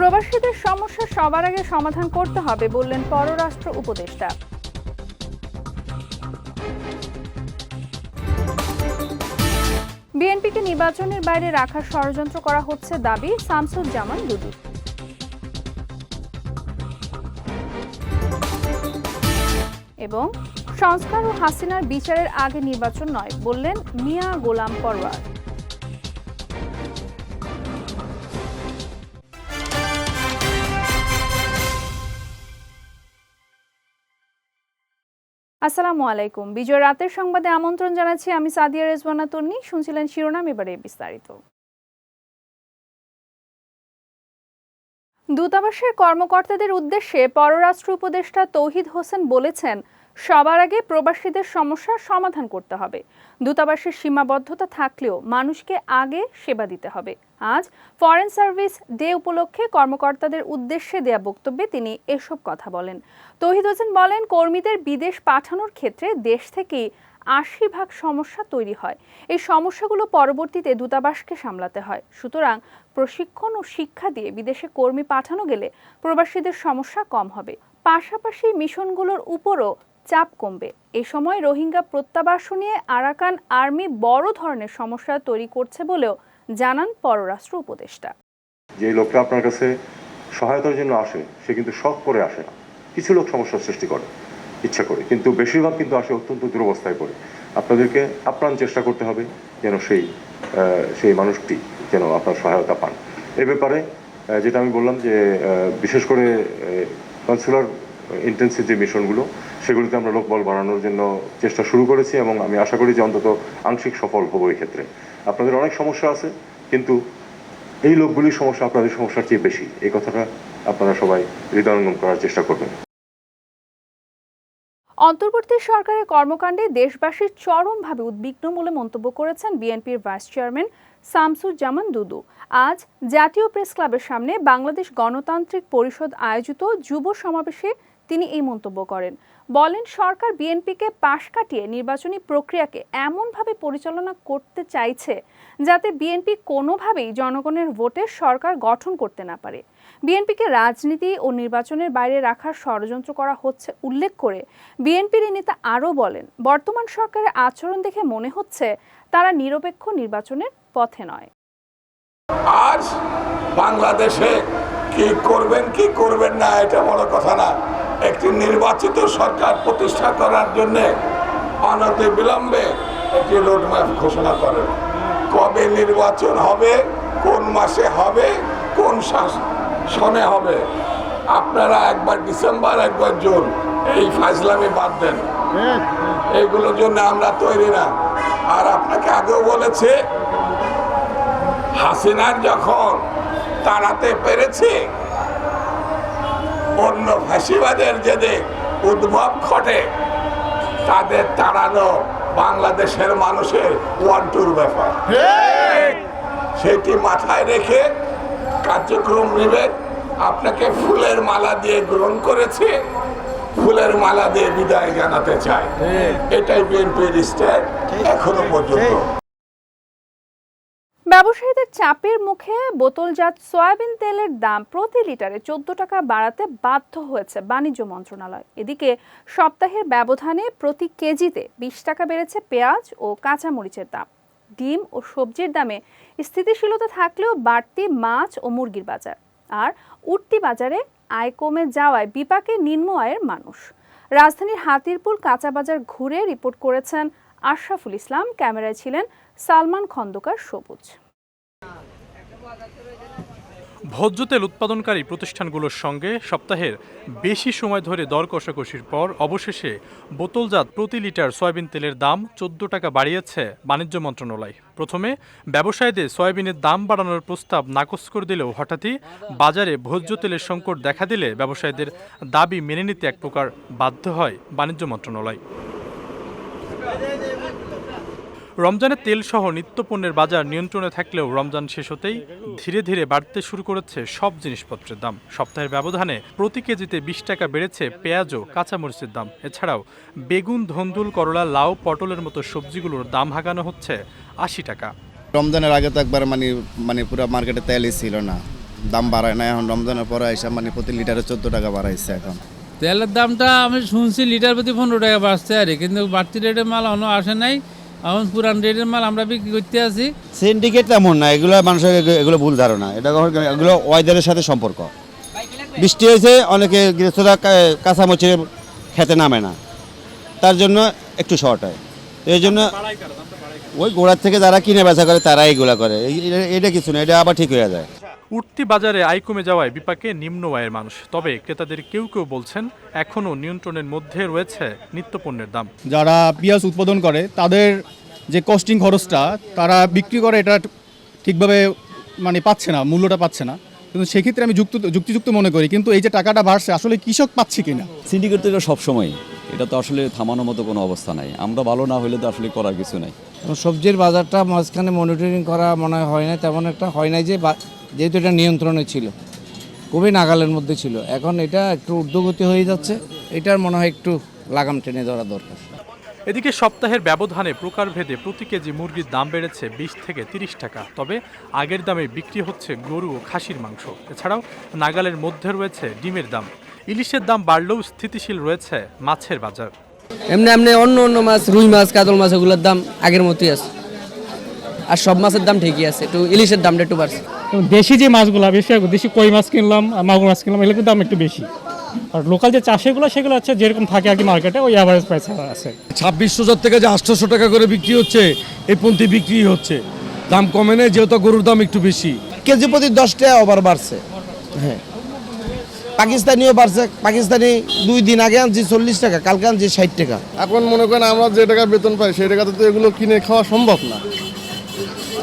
প্রবাসীদের সমস্যা সবার আগে সমাধান করতে হবে বললেন পররাষ্ট্র উপদেষ্টা। বিএনপিকে নির্বাচনের বাইরে রাখার ষড়যন্ত্র করা হচ্ছে দাবি শামসুজ্জামান দুদু। এবং সংস্কার ও হাসিনার বিচারের আগে নির্বাচন নয় বললেন মিয়া গোলাম পরওয়ার। আসসালামু আলাইকুম। বিজয় রাতের সংবাদে আমন্ত্রণ জানাচ্ছি আমি সাদিয়া রেজওয়ানা তন্নি। শুনছিলেন শিরোনাম, এবারে বিস্তারিত। দূতাবাসের কর্মকর্তাদের উদ্দেশ্যে পররাষ্ট্র উপদেষ্টা তৌহিদ হোসেন বলেছেন, সবার আগে প্রবাসীদের সমস্যার সমাধান করতে হবে। দূতাবাসের সীমাবদ্ধতা থাকলেও মানুষকে আগে সেবা দিতে হবে। আজ ফরেন সার্ভিস ডে উপলক্ষে কর্মকর্তাদের উদ্দেশ্যে দেয়া বক্তব্যে তিনি এসব কথা বলেন। তৌহিদ হোসেন বলেন, কর্মীদের বিদেশ পাঠানোর ক্ষেত্রে দেশ থেকেই ৮০% সমস্যা তৈরি হয়। এই সমস্যাগুলো পরবর্তীতে দূতাবাসকে সামলাতে হয়। সুতরাং প্রশিক্ষণ ও শিক্ষা দিয়ে বিদেশে কর্মী পাঠানো গেলে প্রবাসীদের সমস্যা কম হবে। পাশাপাশি মিশনগুলোর উপরও চাপ কমবে। এ সময় রোহিঙ্গা প্রত্যাবাসন নিয়ে আরাকান আর্মি বড় ধরনের সমস্যা তৈরি করছে বলেও জানান পররাষ্ট্র উপদেষ্টা। যে লোকটা আপনার কাছে সহায়তার জন্য আসে, সে কিন্তু শখ করে আসে না। কিছু লোক সমস্যার সৃষ্টি করে ইচ্ছা করে, কিন্তু বেশিরভাগ কিন্তু আসে অত্যন্ত দুরবস্থায় পড়ে। আপনাদেরকে আপ্রাণ চেষ্টা করতে হবে যেন সেই মানুষটি যেন আপনার সহায়তা পান। এ ব্যাপারে যেটা আমি বললাম যে বিশেষ করে কনসুলার ইন্টেন্সিভ যে মিশনগুলো, সেগুলিতে আমরা লোকবল বাড়ানোর জন্য চেষ্টা শুরু করেছি এবং আমি আশা করি যে অন্তত আংশিক সফল হবো। এই ক্ষেত্রে আপনাদের অনেক সমস্যা আছে, কিন্তু এই লোকগুলির সমস্যা আপনাদের সমস্যার চেয়ে বেশি। এই কথাটা আপনারা সবাই হৃদয়ঙ্গম করার চেষ্টা করবেন। অন্তর্বর্তী সরকারের কর্মকাণ্ডে দেশবাসী চরমভাবে উদ্বিগ্ন বলে মন্তব্য করেছেন বিএনপির ভাইস চেয়ারম্যান শামসুজ্জামান দুদু। আজ জাতীয় প্রেস ক্লাবের সামনে বাংলাদেশ গণতান্ত্রিক পরিষদ আয়োজিত যুব সমাবেশে তিনি এই মন্তব্য করেন। বলেন, সরকার বিএনপিকে পাশ কাটিয়ে নির্বাচনী প্রক্রিয়াকে এমনভাবে পরিচালনা করতে চাইছে যাতে বিএনপি কোনোভাবেই জনগণের ভোটে সরকার গঠন করতে না পারে। বিএনপিকে রাজনীতি ও নির্বাচনের বাইরে রাখার ষড়যন্ত্র করা হচ্ছে উল্লেখ করে বিএনপির নেতা আরও বলেন, বর্তমান সরকারের আচরণ দেখে মনে হচ্ছে তারা নিরপেক্ষ নির্বাচনের পথে নয়। আজ বাংলাদেশে কি করবেন কি করবেন না এটা বড় কথা না। একটি নির্বাচিত সরকার প্রতিষ্ঠা করার জন্য অনতিবিলম্বে একটি রোডম্যাপ ঘোষণা করেন। কবে নির্বাচন হবে, কোন মাসে হবে, কোন সনে হবে, আপনারা একবার ডিসেম্বর একবার জুন এই ফাজলামি বাদ দেন। এইগুলোর জন্য আমরা তৈরি না। আর আপনাকে আগেও বলেছে, হাসিনার যখন তাড়াতে পেরেছে, অন্য ফাঁসিবাদের যে উদ্ভব ঘটে, তাদের তাড়ানো বাংলাদেশের মানুষের ওয়ান্টুর ব্যাপার। সেটি মাথায় রেখে কার্যক্রম নেবেন। আপনাকে ফুলের মালা দিয়ে গ্রহণ করেছে, ফুলের মালা দিয়ে বিদায় জানাতে চায়। এটাই বিএনপির স্ট্যান্ড এখনো পর্যন্ত। ব্যবসায়ীদের চাপের মুখে বোতলজাত সয়াবিন তেলের দাম প্রতি লিটারে 14 টাকা বাড়াতে বাধ্য হয়েছে বাণিজ্য মন্ত্রণালয়। এদিকে সপ্তাহের ব্যবধানে প্রতি কেজিতে 20 টাকা বেড়েছে পেঁয়াজ ও কাঁচামরিচের দাম। ডিম ও সবজির দামে স্থিতিশীলতা থাকলেও বাড়তি মাছ ও মুরগির বাজার। আর উঠতি বাজারে আয় কমে যাওয়ায় বিপাকে নিম্ন আয়ের মানুষ। রাজধানীর হাতিরপুল কাঁচা বাজার ঘুরে রিপোর্ট করেছেন আশরাফুল ইসলাম। ক্যামেরায় ছিলেন সালমান খন্দকার সবুজ। ভোজ্য তেল উৎপাদনকারী প্রতিষ্ঠানগুলোর সঙ্গে সপ্তাহের বেশি সময় ধরে দর কষাকষির পর অবশেষে বোতলজাত প্রতি লিটার সয়াবিন তেলের দাম 14 টাকা বাড়িয়েছে বাণিজ্য মন্ত্রণালয়। প্রথমে ব্যবসায়ীদের সয়াবিনের দাম বাড়ানোর প্রস্তাব নাকচ করে দিলেও হঠাৎই বাজারে ভোজ্য তেলের সংকট দেখা দিলে ব্যবসায়ীদের দাবি মেনে নিতে এক প্রকার বাধ্য হয় বাণিজ্য মন্ত্রণালয়। রমজানের তেলসহ নিত্যপণ্যের বাজার নিয়ন্ত্রণে থাকলেও রমজান শেষ হতেই ধীরে ধীরে বাড়তে শুরু করেছে সব জিনিসপত্রের দাম। সপ্তাহের ব্যবধানে প্রতি কেজিতে 20 টাকা বেড়েছে পেঁয়াজ ও কাঁচামরিচের দাম। এছাড়াও বেগুন, ধন্দুল, করলা, লাউ, পটলের মতো সবজিগুলোর দাম হাঁকানো হচ্ছে 80 টাকা। রমজানের আগে তো একবার মানে পুরো মার্কেটে তেলই ছিল না, দাম বাড়ায় না, এখন রমজানের পরে এসে মানে প্রতি লিটারে 14 টাকা বাড়াইছে এখন। তেলের দামটা আমি শুনছি লিটার প্রতি 15 টাকা বাড়ছে আর কিন্তু বাড়তি রেটের মাল এখনো আসে নাই। এখন পুরান রেটের মাল আমরা বিক্রি করতে আছি। সিন্ডিকেট তেমন না, এগুলো মানুষের এগুলো ভুল ধারণা। এগুলো ওয়েদারের সাথে সম্পর্ক। বৃষ্টি হয়েছে, অনেকে গৃহস্থরা কাঁচামরিচে খেতে নামে না, তার জন্য একটু শর্ট হয়। এই জন্য ওই গোড়ার থেকে যারা কিনে বেচা করে তারা এইগুলা করে, এটা কিছু না, এটা আবার ঠিক হয়ে যায়। উঠতি বাজারে আয় কমে যাওয়ায় বিপাকে নিম্ন আয়ের মানুষ। তবে ক্রেতাদের কেউ কেউ বলছেন এখনও নিয়ন্ত্রণের মধ্যে রয়েছে নিত্যপণ্যের দাম। যারা পেঁয়াজ উৎপাদন করে তাদের যে কস্টিং খরচটা তারা বিক্রি করে এটা ঠিকভাবে মানে পাচ্ছে না, মূল্যটা পাচ্ছে না। কিন্তু সেক্ষেত্রে আমি যুক্তিযুক্ত মনে করি, কিন্তু এই যে টাকাটা বাড়ছে আসলে কৃষক পাচ্ছে কিনা। সিন্ডিকেট তো এটা সবসময়, এটা তো আসলে থামানোর মতো কোনো অবস্থা নাই। আমরা ভালো না হলে তো আসলে করার কিছু নাই। সবজির বাজারটা মাঝখানে মনিটরিং করা মনে হয় না, তেমন একটা হয় নাই, যেহেতু এটা নিয়ন্ত্রণে ছিল, খুবই নাগালের মধ্যে ছিল। এখন এটা একটু ঊর্ধ্বগতি হয়ে যাচ্ছে, এটার মনে হয় একটু লাগাম টেনে ধরা দরকার। এদিকে সপ্তাহের ব্যবধানে প্রকারভেদে প্রতি কেজি মুরগির দাম বেড়েছে 20 থেকে 30 টাকা। তবে আগের দামে বিক্রি হচ্ছে গরু ও খাসির মাংস। এছাড়াও নাগালের মধ্যে রয়েছে ডিমের দাম। ইলিশের দাম বাড়লেও স্থিতিশীল রয়েছে মাছের বাজার। এমনি অন্য মাছ, রুই মাছ, কাতল মাছ, এগুলোর দাম আগের মতোই আছে। আর সব মাছের দাম ঠিকই আছে, একটু ইলিশের দামটা একটু বাড়ছে। দেশি যে মাছগুলো দেশি কই মাছ কিনলাম, মাগুর মাছ কিনলাম, এগুলোর দাম একটু বেশি। আর লোকাল যে চাষেগুলো সেগুলো হচ্ছে যেরকম থাকে আর কি মার্কেটে, ওই অ্যাভারেজ প্রাইস আছে। 2600 থেকে যে 800 টাকা করে বিক্রি হচ্ছে, এই পন্থী বিক্রি হচ্ছে, দাম কমে নেই, যেহেতু গরুর দাম একটু বেশি। কেজি প্রতি 10 টাকা ওভার বাড়ছে। হ্যাঁ, পাকিস্তানিও বাড়ছে। পাকিস্তানি 2 দিন আগে আনছি 40 টাকা, কালকে আনছি 60 টাকা। এখন মনে করেন আমরা যে টাকা বেতন পাই সেই টাকাতে তো এগুলো কিনে খাওয়া সম্ভব না।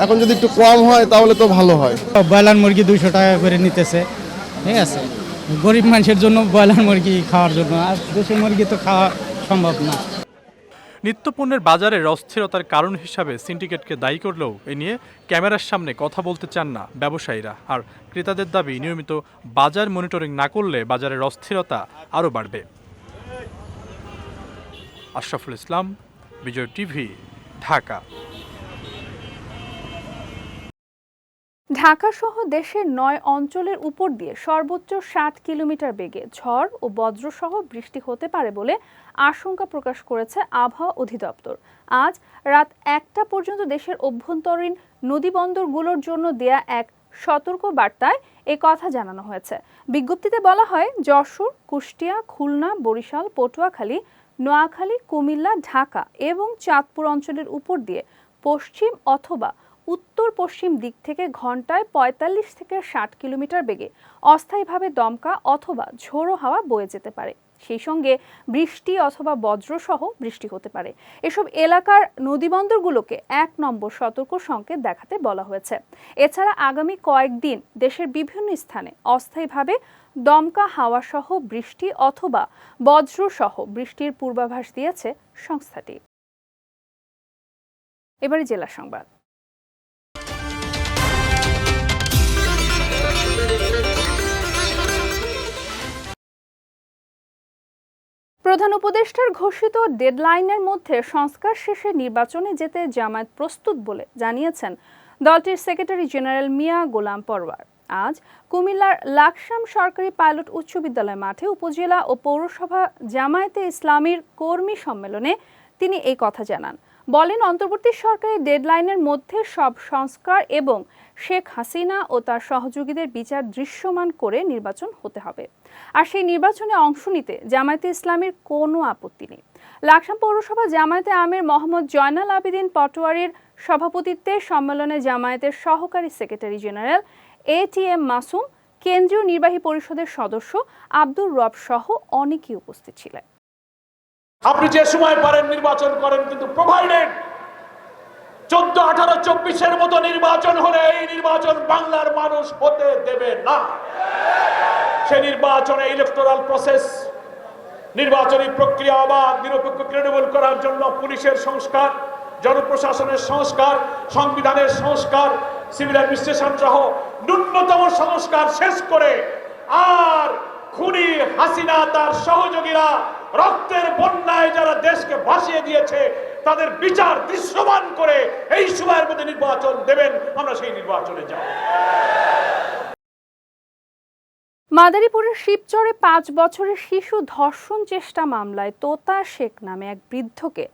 এখন যদি একটু কম হয় তাহলে তো ভালো হয়। ব্রয়লার মুরগি 200 টাকা করে নিতেছে, ঠিক আছে। গরিব মানুষের জন্য ব্রয়লার মুরগি খাওয়ার জন্য, আর দেশি মুরগি তো খাওয়া সম্ভব না। নিত্যপণ্যের বাজারের অস্থিরতার কারণ হিসাবে সিন্ডিকেটকে দায়ী করলেও এ নিয়ে ক্যামেরার সামনে কথা বলতে চান না ব্যবসায়ীরা। আর ক্রেতাদের দাবি, নিয়মিত বাজার মনিটরিং না করলে বাজারের অস্থিরতা আরও বাড়বে। আশরাফুল ইসলাম, বিজয় টিভি, ঢাকা। ঢাকাসহ দেশের 9 অঞ্চলের উপর দিয়ে সর্বোচ্চ 60 কিলোমিটার বেগে ঝড় ও বজ্রসহ বৃষ্টি হতে পারে বলে আশঙ্কা প্রকাশ করেছে আবহাওয়া অধিদপ্তর। আজ রাত 1টা পর্যন্ত দেশের অভ্যন্তরীণ নদীবন্দরগুলোর জন্য দেয়া এক সতর্ক বার্তায় এ কথা জানানো হয়েছে। বিজ্ঞপ্তিতে বলা হয়, যশোর, কুষ্টিয়া, খুলনা, বরিশাল, পটুয়াখালী, নোয়াখালী, কুমিল্লা, ঢাকা এবং চাঁদপুর অঞ্চলের উপর দিয়ে পশ্চিম অথবা উত্তর পশ্চিম দিক থেকে ঘন্টায় 45 থেকে 60 কিলোমিটার বেগে অস্থায়ীভাবে দমকা অথবা ঝোড়ো হাওয়া বয়ে যেতে পারে। সেই সঙ্গে বৃষ্টি অথবা বজ্রসহ বৃষ্টি হতে পারে। এসব এলাকার নদীবন্দরগুলোকে 1 নম্বর সতর্ক সংকেত দেখাতে বলা হয়েছে। এছাড়া আগামী কয়েকদিন দেশের বিভিন্ন স্থানে অস্থায়ীভাবে দমকা হাওয়া সহ বৃষ্টি অথবা বজ্রসহ বৃষ্টির পূর্বাভাস দিয়েছে সংস্থাটি। এবারে জেলা সংবাদ। প্রধান উপদেষ্টার ঘোষিত ডেডলাইনের মধ্যে সংস্কার শেষে নির্বাচনে যেতে জামায়াত প্রস্তুত বলে জানিয়েছেন দলটির সেক্রেটারি জেনারেল মিয়া গোলাম পরওয়ার। আজ কুমিল্লার লাকসাম সরকারি পাইলট উচ্চ বিদ্যালয় মাঠে উপজেলা ও পৌরসভা জামায়াতে ইসলামীর কর্মী সম্মেলনে তিনি এই কথা জানান। বলেন, অন্তর্বর্তী সরকারের ডেডলাইনের মধ্যে সব সংস্কার এবং শেখ হাসিনা ও তার সহযোগীদের বিচার দৃশ্যমান করে নির্বাচন হতে হবে। আর সেই নির্বাচনে অংশ নিতে জামায়াতে ইসলামীর কোনো আপত্তি নেই। লাকসাম পৌরসভা জামায়াতে আমির মোহাম্মদ জয়নাল আবেদিন পটোয়ারির সভাপতিত্বে সম্মেলনে জামায়াতের সহকারী সেক্রেটারি জেনারেল ATM মাসুম, কেন্দ্রীয় নির্বাহী পরিষদের সদস্য আব্দুর রব সহ অনেকেই উপস্থিত ছিলেন। আপনি যে সময় পারেন নির্বাচন করেন, কিন্তু প্রোভাইডেড 14, 18, 24-এর মতো নির্বাচন হলে এই নির্বাচন বাংলার মানুষ হতে দেবে না। সে নির্বাচনে ইলেকটোরাল প্রসেস, নির্বাচনী প্রক্রিয়া অবাধ, নিরপেক্ষ, ক্রেডিবল করার জন্য পুলিশের সংস্কার, জনপ্রশাসনের সংস্কার, সংবিধানের সংস্কার, সিভিল অ্যাডমিনিস্ট্রেশন সহ ন্যূনতম সংস্কার শেষ করে আর খুনি হাসিনা তার সহযোগীরা রক্তের বন্যায় যারা দেশকে ভাসিয়ে দিয়েছে তাদের বিচার দৃশ্যমান করে এই সময়ের মধ্যে নির্বাচন দেবেন। আমরা সেই নির্বাচনে যাব। মাদারীপুরের শিবচরে ৫ বছরের শিশু ধর্ষণ চেষ্টা মামলায় তোতা শেখ নামে এক বৃদ্ধকে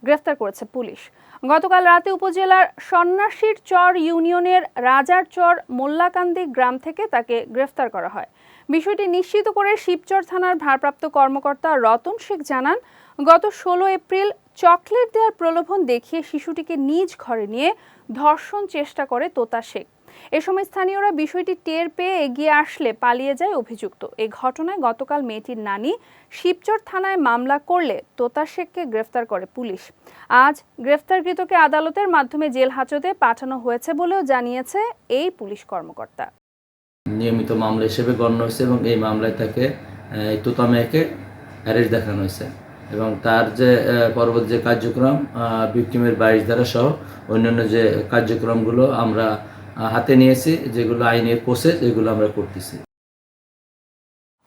গ্রেফতার করেছে পুলিশ। গতকাল রাতে উপজেলার সন্ন্যাসীর চর ইউনিয়নের রাজার চর মোল্লাকান্দি গ্রাম থেকে তাকে গ্রেফতার করা হয়। বিষয়টি নিশ্চিত করে শিবচর থানার ভারপ্রাপ্ত কর্মকর্তা রতন শেখ জানান, গত ১৬ এপ্রিল চকলেট দেওয়ার প্রলোভন দেখিয়ে শিশুটিকে নিজ ঘরে নিয়ে ধর্ষণ চেষ্টা করে তোতা শেখ। এ সময় স্থানীয়রা বিষয়টি টের পেয়ে এগিয়ে আসলে পালিয়ে যায় অভিযুক্ত। এই ঘটনায় গতকাল মেয়েটির নানি শিবচর থানায় মামলা করলে তোতা শেখকে গ্রেফতার করে পুলিশ। আজ গ্রেফতারকৃতকে আদালতের মাধ্যমে জেল হাজতে পাঠানো হয়েছে বলেও জানিয়েছে এই পুলিশ কর্মকর্তা। নিয়মিত মামলা হিসেবে গণ্য হয়েছে এবং এই মামলায় তাকে তোতা মেয়েকে অ্যারেস্ট দেখানো হয়েছে এবং তার যে পরবর্তী যে কার্যক্রম ভিকটিমের 22 ধারা সহ অন্যান্য যে কার্যক্রমগুলো আমরা হাতে নিয়েছি, যেগুলো আইনের প্রসেস, এগুলো আমরা করতেছি।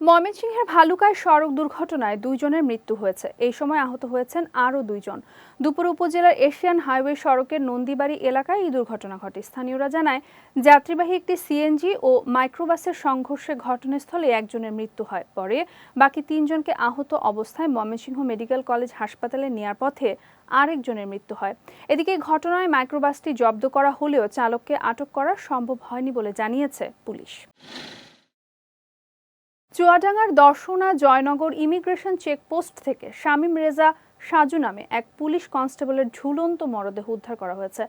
ময়মনসিংহের ভালুকায় সড়ক দুর্ঘটনায় 2 জনের মৃত্যু হয়েছে। এই সময় আহত হয়েছেন আরও 2 জন। দুপুর উপজেলার এশিয়ান হাইওয়ে সড়কের নন্দীবাড়ি এলাকায় এই দুর্ঘটনা ঘটে। স্থানীয়রা জানায়, যাত্রীবাহী একটি সিএনজি ও মাইক্রোবাসের সংঘর্ষে ঘটনাস্থলে 1 জনের মৃত্যু হয়। পরে বাকি 3 জনকে আহত অবস্থায় ময়মনসিংহ মেডিকেল কলেজ হাসপাতালে নেয়ার পথে আরেকজনের মৃত্যু হয়। এদিকে ঘটনায় মাইক্রোবাসটি জব্দ করা হলেও চালককে আটক করা সম্ভব হয়নি বলে জানিয়েছে পুলিশ। চুয়াডাঙ্গার দর্শনা জয়নগর ইমিগ্রেশন চেকপোস্ট থেকে শামীম রেজা সাজু নামে এক পুলিশ কনস্টেবলের ঝুলন্ত মরদেহ উদ্ধার করা হয়েছে।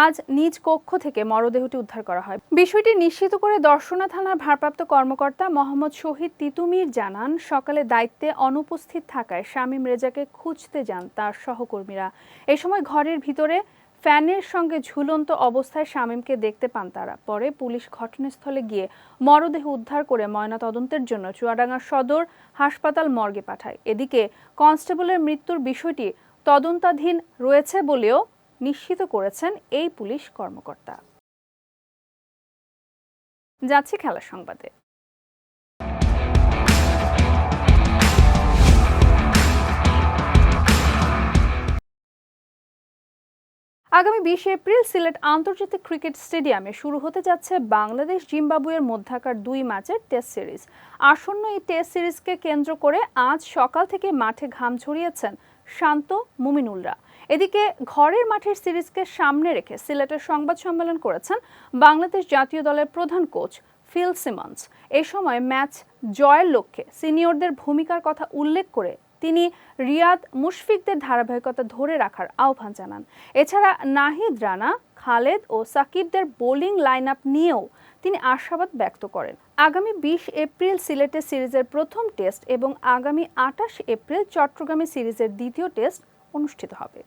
আজ নিজ কক্ষ থেকে মরদেহটি উদ্ধার করা হয়। বিষয়টি নিশ্চিত করে দর্শনা থানার ভারপ্রাপ্ত কর্মকর্তা মোহাম্মদ শহীদ তিতুমির জানান, সকালে দায়িত্বে অনুপস্থিত থাকায় শামীম রেজাকে খুঁজতে যান তার সহকর্মীরা। এই সময় ঘরের ভিতরে ফ্যানের সঙ্গে ঝুলন্ত অবস্থায় শামীমকে দেখতে পান তারা। পরে পুলিশ ঘটনাস্থলে গিয়ে মরদেহ উদ্ধার করে ময়নাতদন্তের জন্য চুয়াডাঙ্গা সদর হাসপাতাল মর্গে পাঠায়। এদিকে কনস্টেবলের মৃত্যুর বিষয়টি তদন্তাধীন রয়েছে বলেও নিশ্চিত করেছেন এই পুলিশ কর্মকর্তা। যাচ্ছে খেলার সংবাদে। আগামী 20 এপ্রিল সিলেট আন্তর্জাতিক ক্রিকেট স্টেডিয়ামে শুরু হতে যাচ্ছে বাংলাদেশ জিম্বাবুয়ের মধ্যকার 2 ম্যাচের টেস্ট সিরিজ। আসন্ন এই টেস্ট সিরিজকে কেন্দ্র করে আজ সকাল থেকে মাঠে ঘাম ঝরিয়েছেন শান্ত মুমিনুলরা। এদিকে ঘরের মাঠের সিরিজকে সামনে রেখে সিলেটের সংবাদ সম্মেলন করেছেন বাংলাদেশ জাতীয় দলের প্রধান কোচ ফিল সিমন্স। এ সময় ম্যাচ জয়ের লক্ষ্যে সিনিয়রদের ভূমিকার কথা উল্লেখ করে তিনি রিয়াদ মুশফিকদের ধারাবাহিকতা ধরে রাখার আহ্বান জানান। এছাড়া নাহিদ রানা, খালেদ ও সাকিবদের বোলিং লাইন আপ নিয়েও তিনি আশাবাদ ব্যক্ত করেন। আগামী 20 এপ্রিল সিলেটে সিরিজের প্রথম টেস্ট এবং আগামী 28 এপ্রিল চট্টগ্রামে সিরিজের দ্বিতীয় টেস্ট অনুষ্ঠিত হবে।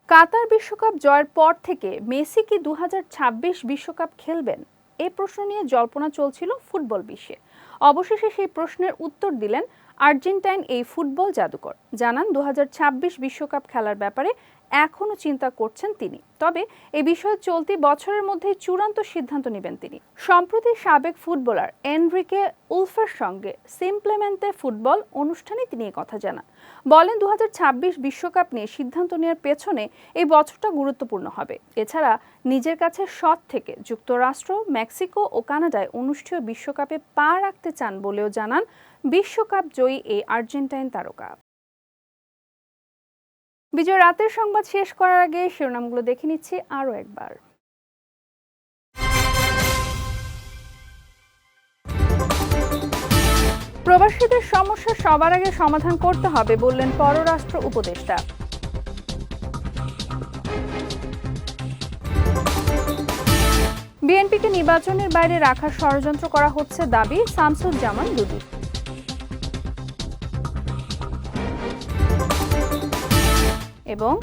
কাতার বিশ্বকাপ জয়ের পর থেকে মেসি কি 2026 বিশ্বকাপ খেলবেন? এই প্রশ্ন নিয়ে জল্পনা চলছিল ফুটবল বিশ্বে। অবশেষে সেই প্রশ্নের উত্তর দিলেন আর্জেন্টাইন এই ফুটবল জাদুকর। জানান, 2026 বিশ্বকাপ খেলার ব্যাপারে এখনও চিন্তা করছেন তিনি, তবে এই বিষয়ে চলতি বছরের মধ্যেই চূড়ান্ত সিদ্ধান্ত নেবেন তিনি। সম্প্রতি সাবেক ফুটবলার এনরিকে উলফের সঙ্গে সিম্পলেমেন্টে ফুটবল অনুষ্ঠানে তিনি এই কথা জানান। বলেন, 2026 বিশ্বকাপ নিয়ে সিদ্ধান্ত নেওয়ার পেছনে এই বছরটা গুরুত্বপূর্ণ হবে। এছাড়া নিজের কাছে শট থেকে যুক্তরাষ্ট্র, মেক্সিকো ও কানাডায় অনুষ্ঠেয় বিশ্বকাপে পা রাখতে চান বলেও জানান বিশ্বকাপ জয়ী এই আর্জেন্টাইন তারকা। বিজয় রাতের সংবাদ শেষ করার আগে শিরোনামগুলো দেখে নিচ্ছি আরও একবার। প্রবাসীদের সমস্যা সবার আগে সমাধান করতে হবে বললেন পররাষ্ট্র উপদেষ্টা। বিএনপিকে নির্বাচনের বাইরে রাখার ষড়যন্ত্র করা হচ্ছে দাবি শামসুজ্জামান দুদু। এবং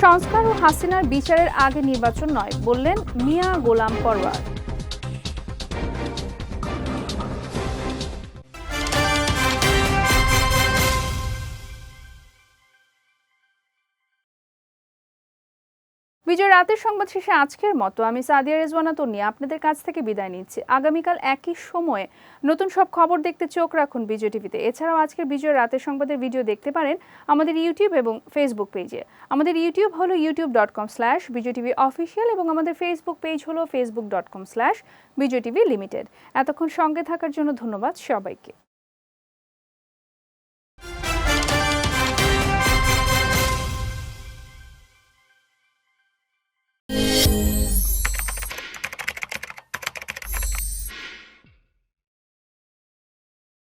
সংস্কার ও হাসিনার বিচারের আগে নির্বাচন নয় বললেন মিয়া গোলাম পরওয়ার। বিজয় রাতের সংবাদ শেষে আজকের মতো আমি সাদিয়া রেজওয়ানা তন্নি আপনাদের কাছ থেকে বিদায় নিচ্ছি। আগামীকাল একই সময়ে নতুন সব খবর দেখতে চোখ রাখুন বিজয় টিভিতে। এছাড়াও আজকের বিজয় রাতের সংবাদের ভিডিও দেখতে পারেন আমাদের ইউটিউব এবং ফেসবুক পেজে। আমাদের ইউটিউব হলো youtube.com/bijtv-official এবং আমাদের ফেসবুক পেজ হলো facebook.com/bijtv-limited। এতক্ষণ সঙ্গে থাকার জন্য ধন্যবাদ সবাইকে।